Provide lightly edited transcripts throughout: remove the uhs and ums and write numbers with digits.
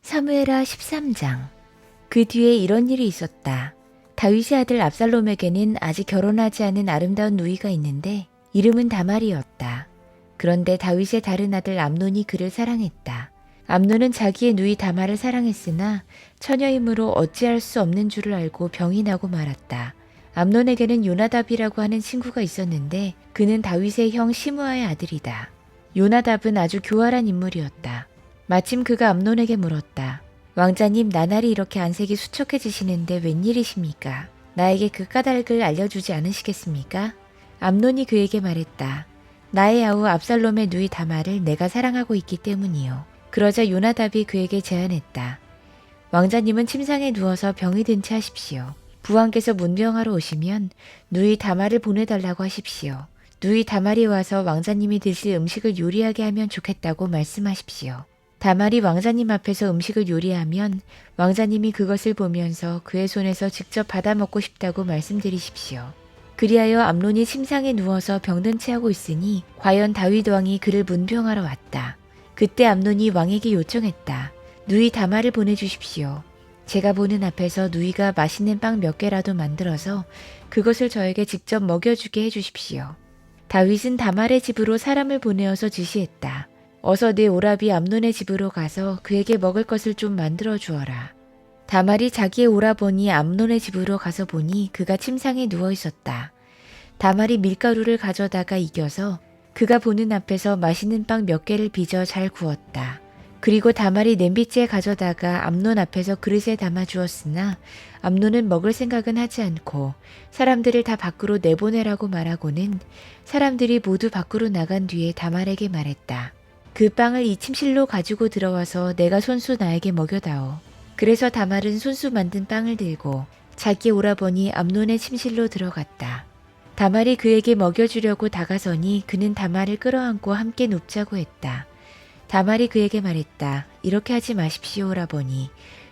사무엘하 13장. 그 뒤에 이런 일이 있었다. 다윗의 아들 압살롬에게는 아직 결혼하지 않은 아름다운 누이가 있는데 이름은 다말이었다. 그런데 다윗의 다른 아들 암논이 그를 사랑했다. 암논은 자기의 누이 다말을 사랑했으나 처녀이므로 어찌할 수 없는 줄을 알고 병이 나고 말았다. 암논에게는 요나답이라고 하는 친구가 있었는데 그는 다윗의 형 시므아의 아들이다. 요나답은 아주 교활한 인물이었다. 마침 그가 암논에게 물었다. 왕자님, 나날이 이렇게 안색이 수척해지시는데 웬일이십니까? 나에게 그 까닭을 알려주지 않으시겠습니까? 암논이 그에게 말했다. 나의 아우 압살롬의 누이 다말을 내가 사랑하고 있기 때문이요. 그러자 요나답이 그에게 제안했다. 왕자님은 침상에 누워서 병이 든 채 하십시오. 부왕께서 문병하러 오시면 누이 다말을 보내달라고 하십시오. 누이 다말이 와서 왕자님이 드실 음식을 요리하게 하면 좋겠다고 말씀하십시오. 다말이 왕자님 앞에서 음식을 요리하면 왕자님이 그것을 보면서 그의 손에서 직접 받아 먹고 싶다고 말씀드리십시오. 그리하여 암논이 침상에 누워서 병든 채 하고 있으니 과연 다윗 왕이 그를 문병하러 왔다. 그때 암논이 왕에게 요청했다. 누이 다말을 보내주십시오. 제가 보는 앞에서 누이가 맛있는 빵 몇 개라도 만들어서 그것을 저에게 직접 먹여주게 해주십시오. 다윗은 다말의 집으로 사람을 보내어서 지시했다. 어서 내 오라비 암논의 집으로 가서 그에게 먹을 것을 좀 만들어 주어라. 다말이 자기의 오라버니 암논의 집으로 가서 보니 그가 침상에 누워 있었다. 다말이 밀가루를 가져다가 익혀서 그가 보는 앞에서 맛있는 빵 몇 개를 빚어 잘 구웠다. 그리고 다말이 냄비째에 가져다가 암논 앞에서 그릇에 담아 주었으나 암논은 먹을 생각은 하지 않고 사람들을 다 밖으로 내보내라고 말하고는 사람들이 모두 밖으로 나간 뒤에 다말에게 말했다. 그 빵을 이 침실로 가지고 들어와서 내가 손수 나에게 먹여다오. 그래서 다말은 손수 만든 빵을 들고 자기 오라버니 암논의 침실로 들어갔다. 다말이 그에게 먹여주려고 다가서니 그는 다말을 끌어안고 함께 눕자고 했다. 다말이 그에게 말했다. 이렇게 하지 마십시오, 오라버니.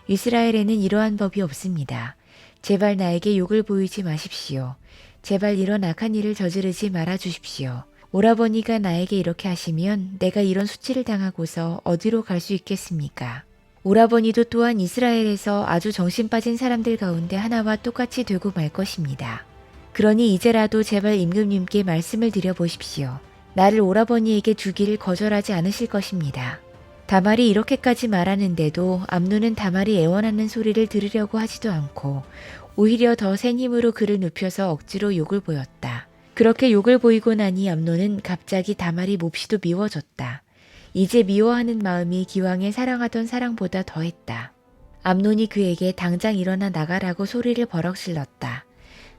이스라엘에는 이러한 법이 없습니다. 제발 나에게 욕을 보이지 마십시오. 제발 이런 악한 일을 저지르지 말아 주십시오. 오라버니가 나에게 이렇게 하시면 내가 이런 수치를 당하고서 어디로 갈 수 있겠습니까? 오라버니도 또한 이스라엘에서 아주 정신 빠진 사람들 가운데 하나와 똑같이 되고 말 것입니다. 그러니 이제라도 제발 임금님께 말씀을 드려보십시오. 나를 오라버니에게 주기를 거절하지 않으실 것입니다. 다말이 이렇게까지 말하는데도 암논은 다말이 애원하는 소리를 들으려고 하지도 않고 오히려 더 센 힘으로 그를 눕혀서 억지로 욕을 보였다. 그렇게 욕을 보이고 나니 암논은 갑자기 다말이 몹시도 미워졌다. 이제 미워하는 마음이 기왕에 사랑하던 사랑보다 더했다. 암논이 그에게 당장 일어나 나가라고 소리를 버럭 질렀다.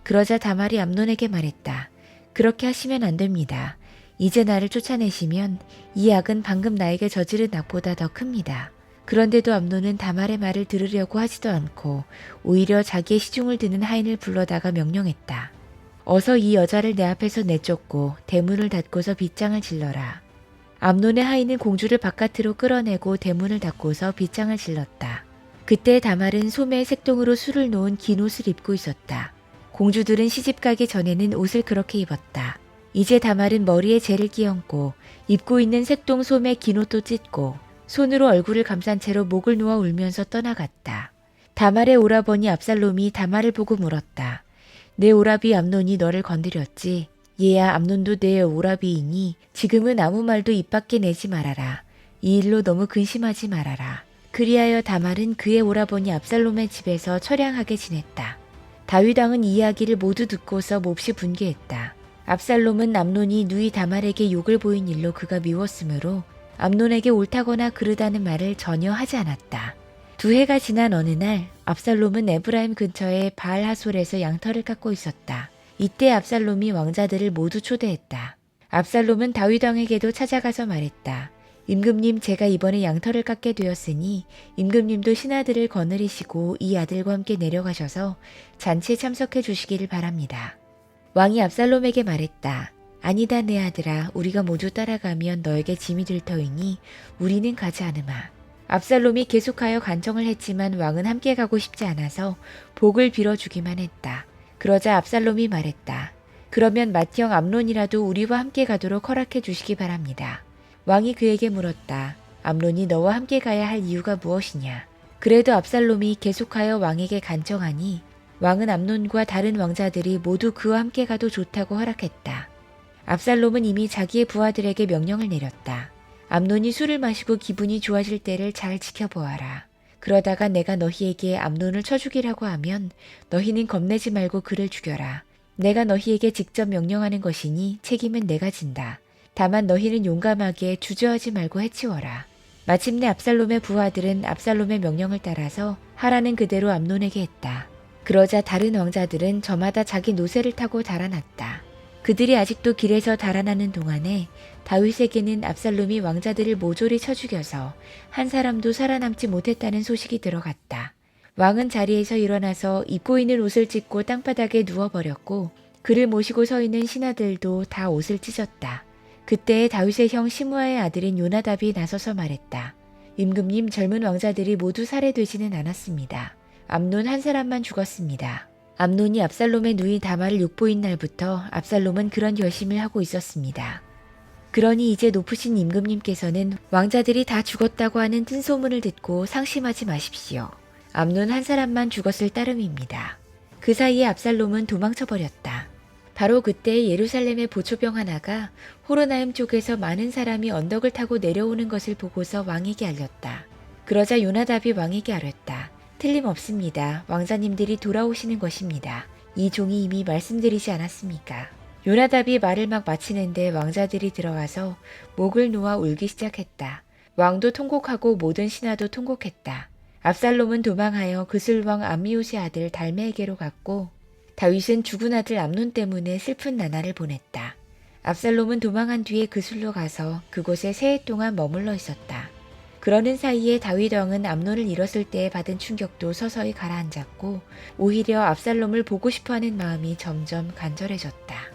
그러자 다말이 암논에게 말했다. 그렇게 하시면 안 됩니다. 이제 나를 쫓아내시면 이 악은 방금 나에게 저지른 악보다 더 큽니다. 그런데도 암논은 다말의 말을 들으려고 하지도 않고 오히려 자기의 시중을 드는 하인을 불러다가 명령했다. 어서 이 여자를 내 앞에서 내쫓고 대문을 닫고서 빗장을 질러라. 암논의 하인은 공주를 바깥으로 끌어내고 대문을 닫고서 빗장을 질렀다. 그때 다말은 소매에 색동으로 술을 놓은 긴 옷을 입고 있었다. 공주들은 시집가기 전에는 옷을 그렇게 입었다. 이제 다말은 머리에 재를 끼얹고 입고 있는 색동 소매 긴 옷도 찢고 손으로 얼굴을 감싼 채로 목을 놓아 울면서 떠나갔다. 다말의 오라버니 압살롬이 다말을 보고 물었다. 내 오라비 암논이 너를 건드렸지? 얘야, 암논도 내 오라비이니 지금은 아무 말도 입 밖에 내지 말아라. 이 일로 너무 근심하지 말아라. 그리하여 다말은 그의 오라버니 압살롬의 집에서 처량하게 지냈다. 다윗 왕은 이 이야기를 모두 듣고서 몹시 분개했다. 압살롬은 암논이 누이 다말에게 욕을 보인 일로 그가 미웠으므로 암논에게 옳다거나 그르다는 말을 전혀 하지 않았다. 2해가 지난 어느 날 압살롬은 에브라임 근처의 바알 하솔에서 양털을 깎고 있었다. 이때 압살롬이 왕자들을 모두 초대했다. 압살롬은 다윗 왕에게도 찾아가서 말했다. 임금님, 제가 이번에 양털을 깎게 되었으니 임금님도 신하들을 거느리시고 이 아들과 함께 내려가셔서 잔치에 참석해 주시기를 바랍니다. 왕이 압살롬에게 말했다. 아니다, 내 아들아. 우리가 모두 따라가면 너에게 짐이 될 터이니 우리는 가지 않으마. 압살롬이 계속하여 간청을 했지만 왕은 함께 가고 싶지 않아서 복을 빌어주기만 했다. 그러자 압살롬이 말했다. 그러면 맏형 암논이라도 우리와 함께 가도록 허락해 주시기 바랍니다. 왕이 그에게 물었다. 암논이 너와 함께 가야 할 이유가 무엇이냐. 그래도 압살롬이 계속하여 왕에게 간청하니 왕은 암논과 다른 왕자들이 모두 그와 함께 가도 좋다고 허락했다. 압살롬은 이미 자기의 부하들에게 명령을 내렸다. 암논이 술을 마시고 기분이 좋아질 때를 잘 지켜보아라. 그러다가 내가 너희에게 암논을 쳐 죽이라고 하면 너희는 겁내지 말고 그를 죽여라. 내가 너희에게 직접 명령하는 것이니 책임은 내가 진다. 다만 너희는 용감하게 주저하지 말고 해치워라. 마침내 압살롬의 부하들은 압살롬의 명령을 따라서 하라는 그대로 암논에게 했다. 그러자 다른 왕자들은 저마다 자기 노새를 타고 달아났다. 그들이 아직도 길에서 달아나는 동안에 다윗에게는 압살롬이 왕자들을 모조리 쳐 죽여서 한 사람도 살아남지 못했다는 소식이 들어갔다. 왕은 자리에서 일어나서 입고 있는 옷을 찢고 땅바닥에 누워버렸고 그를 모시고 서 있는 신하들도 다 옷을 찢었다. 그때 다윗의 형 시므아의 아들인 요나답이 나서서 말했다. 임금님, 젊은 왕자들이 모두 살해되지는 않았습니다. 암논 한 사람만 죽었습니다. 암논이 압살롬의 누이 다말을 욕보인 날부터 압살롬은 그런 결심을 하고 있었습니다. 그러니 이제 높으신 임금님께서는 왕자들이 다 죽었다고 하는 뜬소문을 듣고 상심하지 마십시오. 암논 한 사람만 죽었을 따름입니다. 그 사이에 압살롬은 도망쳐버렸다. 바로 그때 예루살렘의 보초병 하나가 호로나임 쪽에서 많은 사람이 언덕을 타고 내려오는 것을 보고서 왕에게 알렸다. 그러자 요나답이 왕에게 아뢰었다. 틀림없습니다. 왕자님들이 돌아오시는 것입니다. 이 종이 이미 말씀드리지 않았습니까? 요나답이 말을 막 마치는데 왕자들이 들어와서 목을 놓아 울기 시작했다. 왕도 통곡하고 모든 신하도 통곡했다. 압살롬은 도망하여 그술왕 암미옷의 아들 달메에게로 갔고 다윗은 죽은 아들 암논 때문에 슬픈 나날을 보냈다. 압살롬은 도망한 뒤에 그술로 가서 그곳에 3해 동안 머물러 있었다. 그러는 사이에 다윗 왕은 암논을 잃었을 때 받은 충격도 서서히 가라앉았고 오히려 압살롬을 보고 싶어하는 마음이 점점 간절해졌다.